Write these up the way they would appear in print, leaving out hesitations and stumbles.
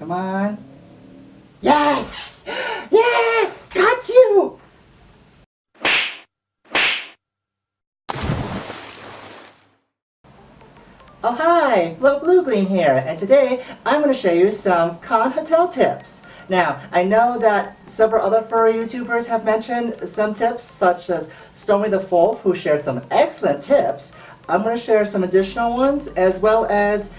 Come on. Yes! Yes! Got you! Oh hi, Little Blue Gleam here, and today I'm going to show you some con hotel tips. Now, I know that several other furry YouTubers have mentioned some tips, such as Stormy the Wolf, who shared some excellent tips. I'm going to share some additional ones, as well as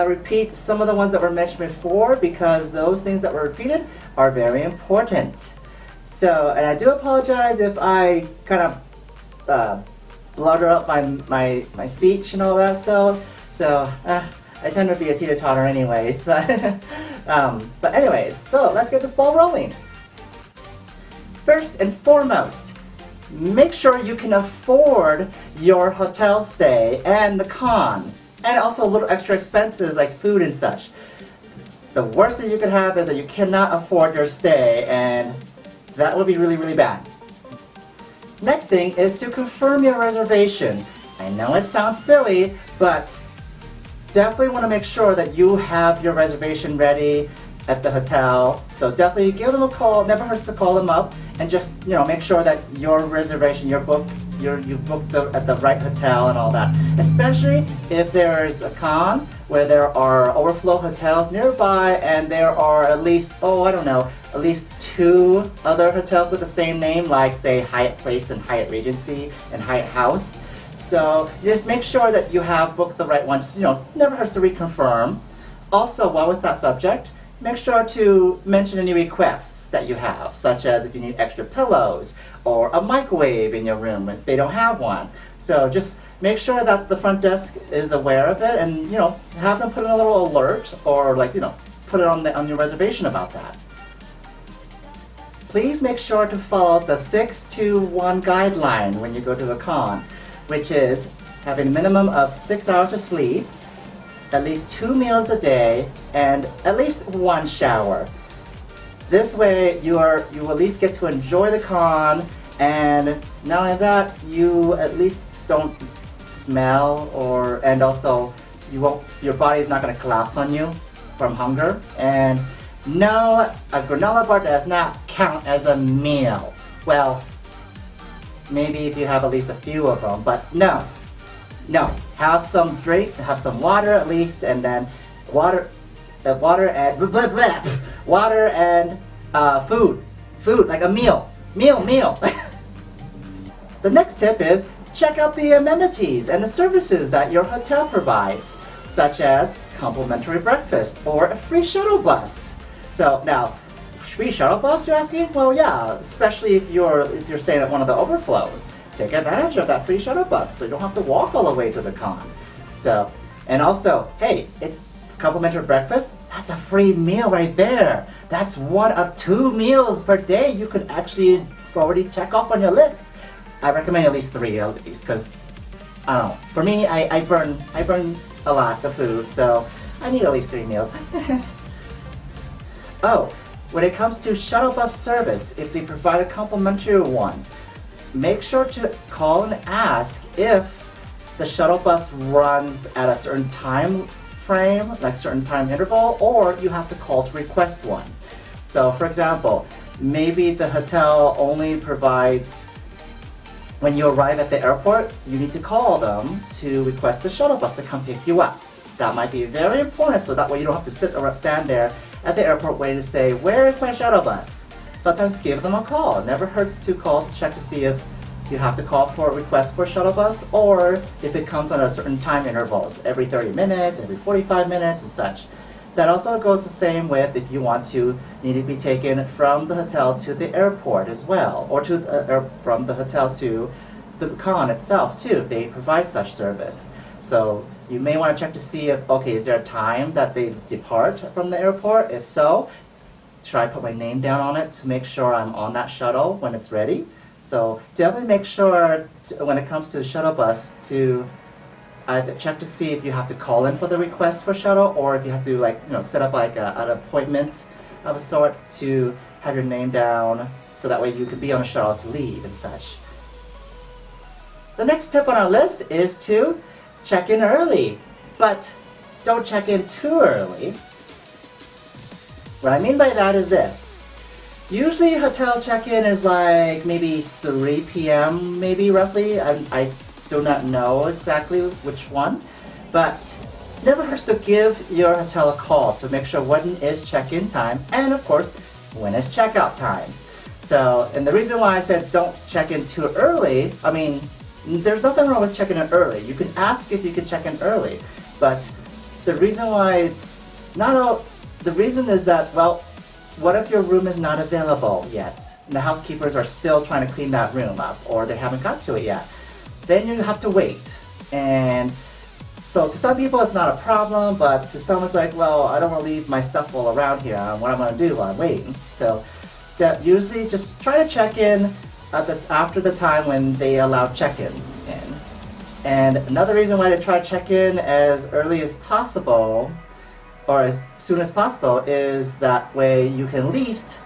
repeat some of the ones that were mentioned before, because those things that were repeated are very important. So, and I do apologize if I kind of blutter up my speech and all that stuff. So I tend to be a teeter-totter anyways. But anyways, so let's get this ball rolling. First and foremost, make sure you can afford your hotel stay and the con, and also little extra expenses like food and such. The worst thing you could have is that you cannot afford your stay, and that would be really, really bad. Next thing is to confirm your reservation. I know it sounds silly, but definitely want to make sure that you have your reservation ready at the hotel. So definitely give them a call. Never hurts to call them up and just make sure that your reservation, you booked at the right hotel and all that. Especially if there's a con where there are overflow hotels nearby and there are at least, at least 2 other hotels with the same name, like say Hyatt Place and Hyatt Regency and Hyatt House. So just make sure that you have booked the right ones. Never hurts to reconfirm. Also, while with that subject, make sure to mention any requests that you have, such as if you need extra pillows or a microwave in your room if they don't have one. So just make sure that the front desk is aware of it, and have them put in a little alert, or put it on your reservation about that. Please make sure to follow the 6-2-1 guideline when you go to the con, which is having a minimum of 6 hours of sleep, at least 2 meals a day, and at least 1 shower. This way you at least get to enjoy the con, and not only that, you at least don't smell, and also your body is not going to collapse on you from hunger. And no, a granola bar does not count as a meal. Well, maybe if you have at least a few of them, but no. Have some drink, have some water at least, and then water and food like a meal. The next tip is check out the amenities and the services that your hotel provides, such as complimentary breakfast or a free shuttle bus. So now, free shuttle bus, you're asking? Well, yeah, especially if you're staying at one of the overflows. Take advantage of that free shuttle bus so you don't have to walk all the way to the con. So, and also, hey, it's complimentary breakfast. That's a free meal right there. That's 1 of 2 meals per day you can actually already check off on your list. I recommend at least 3 at least, because I don't know. For me, I burn a lot of food, so I need at least 3 meals. Oh, when it comes to shuttle bus service, if they provide a complimentary one, make sure to call and ask if the shuttle bus runs at a certain time frame, like certain time interval, or you have to call to request one. So for example, maybe the hotel only provides, when you arrive at the airport, you need to call them to request the shuttle bus to come pick you up. That might be very important, so that way you don't have to sit or stand there at the airport waiting to say, where's my shuttle bus? Sometimes give them a call. It never hurts to call to check to see if you have to call for a request for a shuttle bus, or if it comes on a certain time intervals, every 30 minutes, every 45 minutes and such. That also goes the same with if you need to be taken from the hotel to the airport as well, or from the hotel to the con itself too, if they provide such service. So you may want to check to see if, okay, is there a time that they depart from the airport? If so, try put my name down on it to make sure I'm on that shuttle when it's ready. So definitely make sure when it comes to the shuttle bus to check to see if you have to call in for the request for shuttle, or if you have to set up an appointment of a sort to have your name down, so that way you can be on a shuttle to leave and such. The next tip on our list is to check in early, but don't check in too early. What I mean by that is this. Usually hotel check-in is like maybe 3 p.m. maybe roughly. I do not know exactly which one, but never hurts to give your hotel a call to make sure when is check-in time and of course when is checkout time. So, and the reason why I said don't check in too early, I mean, there's nothing wrong with checking in early. You can ask if you can check in early, but the reason why it's not the reason is that, well, what if your room is not available yet? And the housekeepers are still trying to clean that room up, or they haven't got to it yet. Then you have to wait. And so to some people it's not a problem, but to some it's like, well, I don't want to leave my stuff all around here. What I'm going to do while I'm waiting. So that usually just try to check in after the time when they allow check-ins in. And another reason why to try to check in as early as possible, or as soon as possible, is that way you can at least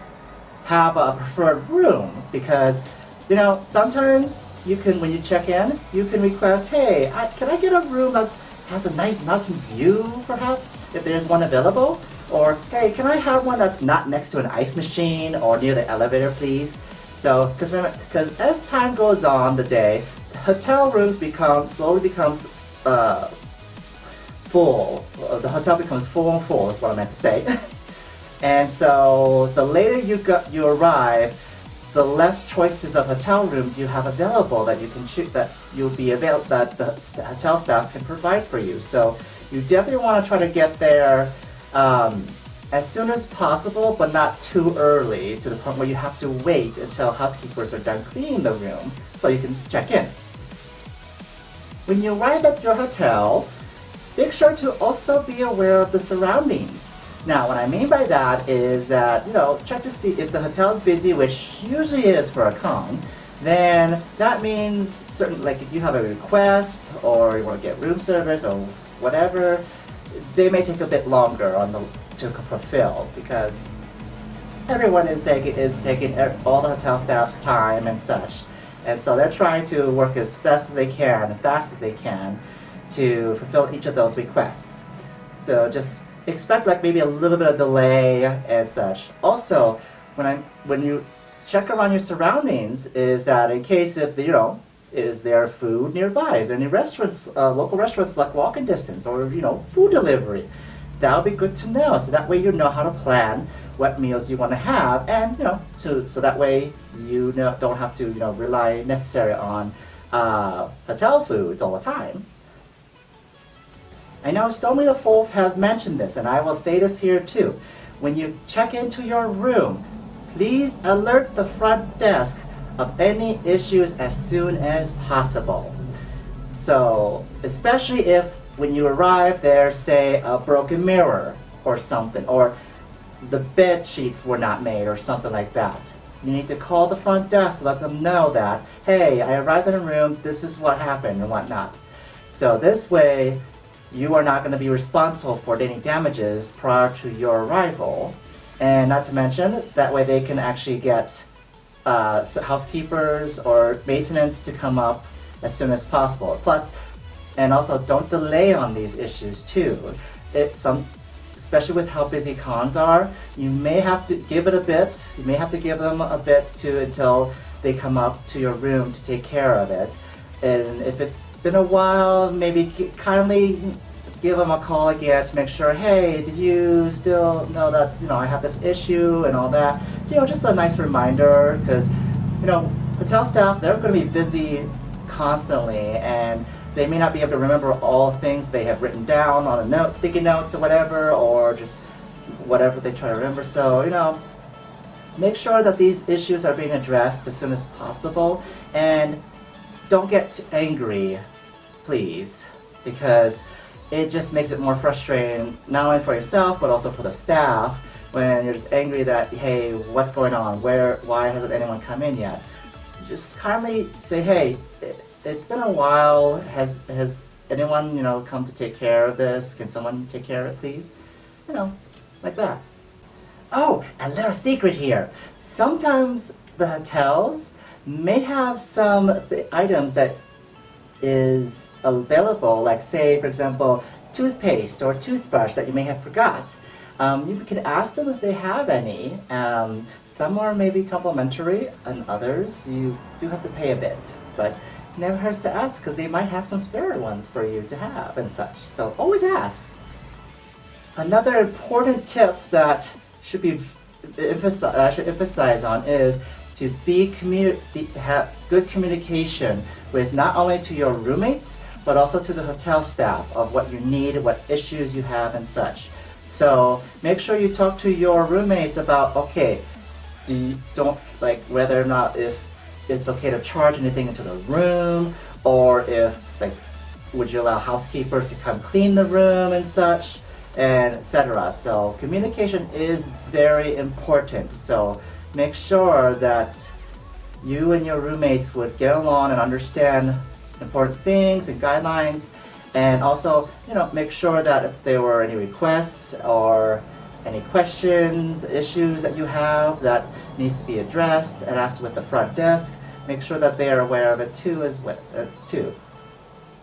have a preferred room. Because, you know, sometimes you can, when you check in, you can request, hey, can I get a room that has a nice mountain view, perhaps, if there's one available? Or, hey, can I have one that's not next to an ice machine or near the elevator, please? So, because as time goes on the day, hotel rooms slowly becomes full. The hotel becomes full and full is what I meant to say. And so the later you arrive, the less choices of hotel rooms you have available that you can that the hotel staff can provide for you. So you definitely want to try to get there as soon as possible, but not too early to the point where you have to wait until housekeepers are done cleaning the room so you can check in. When you arrive at your hotel, make sure to also be aware of the surroundings. Now, what I mean by that is that, you know, check to see if the hotel is busy, which usually is for a con, then that means certain, like if you have a request or you want to get room service or whatever, they may take a bit longer to fulfill because everyone is taking all the hotel staff's time and such. And so they're trying to work as fast as they can to fulfill each of those requests. So just expect like maybe a little bit of delay and such. Also, when you check around your surroundings, is that in case if is there food nearby? Is there any restaurants, local restaurants like walking distance or food delivery? That would be good to know. So that way you know how to plan what meals you want to have, and so that way you don't have to rely necessarily on hotel foods all the time. I know Stormy the Fourth has mentioned this, and I will say this here too. When you check into your room, please alert the front desk of any issues as soon as possible. So, especially if when you arrive there's, say, a broken mirror or something, or the bed sheets were not made or something like that. You need to call the front desk to let them know that, hey, I arrived in a room, this is what happened and whatnot. So this way, you are not going to be responsible for any damages prior to your arrival. And not to mention, that way they can actually get housekeepers or maintenance to come up as soon as possible. Plus, and also don't delay on these issues too. Especially with how busy cons are, you may have to give it a bit. You may have to give them a bit until they come up to your room to take care of it. And if it's been a while, maybe kindly give them a call again to make sure, hey, did you still know that I have this issue and all that? Just a nice reminder, because hotel staff, they're going to be busy constantly, and they may not be able to remember all things they have written down on a note, sticky notes or whatever, or just whatever they try to remember. So, make sure that these issues are being addressed as soon as possible, and don't get angry, please, because it just makes it more frustrating, not only for yourself, but also for the staff, when you're just angry that, hey, what's going on? Why hasn't anyone come in yet? Just kindly say, hey, it's been a while. Has anyone, come to take care of this? Can someone take care of it, please? Like that. Oh, a little secret here. Sometimes the hotels may have some items that is available, like say, for example, toothpaste or toothbrush that you may have forgot. You can ask them if they have any. Some are maybe complimentary, and others you do have to pay a bit. But it never hurts to ask because they might have some spare ones for you to have and such. So always ask. Another important tip that should be I should emphasize on is to have good communication with not only to your roommates but also to the hotel staff of what you need, what issues you have and such. So make sure you talk to your roommates about, okay, don't like whether or not if it's okay to charge anything into the room, or if like would you allow housekeepers to come clean the room and such, and etc. So communication is very important. So make sure that you and your roommates would get along and understand important things and guidelines, and also, you know, make sure that if there were any requests or any questions, issues that you have that needs to be addressed and asked with the front desk, make sure that they are aware of it too too.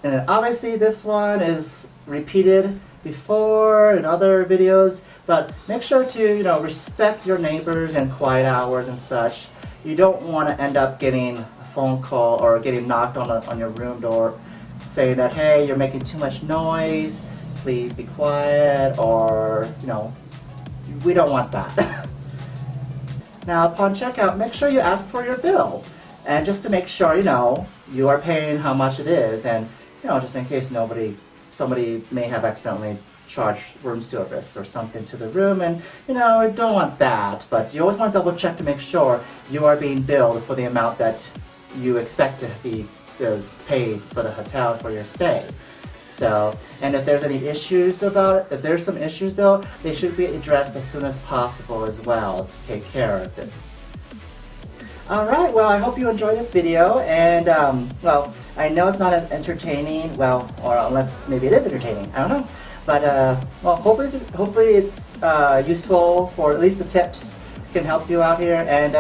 And then obviously this one is repeated before in other videos, but make sure to, you know, respect your neighbors and quiet hours and such. You don't want to end up getting a phone call or getting knocked on your room door saying that, hey, you're making too much noise, please be quiet, or, you know, we don't want that. Now upon checkout, make sure you ask for your bill, and just to make sure, you know, you are paying how much it is, and, you know, just in case somebody may have accidentally charged room service or something to the room, and, you know, you don't want that, but you always want to double check to make sure you are being billed for the amount that you expect to be paid for the hotel for your stay. So, and if there's any issues about it, if there's some issues though, they should be addressed as soon as possible as well to take care of it. Alright, well, I hope you enjoyed this video, and well, I know it's not as entertaining, well, or unless maybe it is entertaining, I don't know. But well, hopefully it's useful, for at least the tips can help you out here, and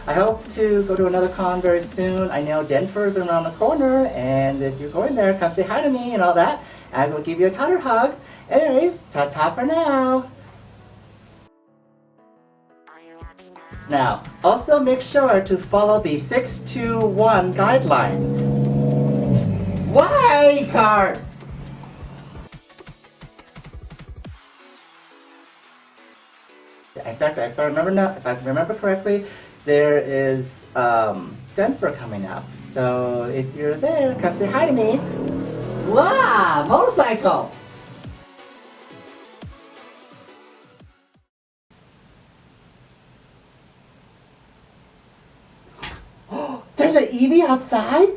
I hope to go to another con very soon. I know DenFur is around the corner, and if you're going there, come say hi to me and all that. I will give you a tighter hug. Anyways, ta-ta for now. Now, also make sure to follow the 621 guideline. Why, cars? In fact, if I remember correctly, there is DenFur coming up. So if you're there, come say hi to me. Wow, motorcycle! Oh, there's an EV outside?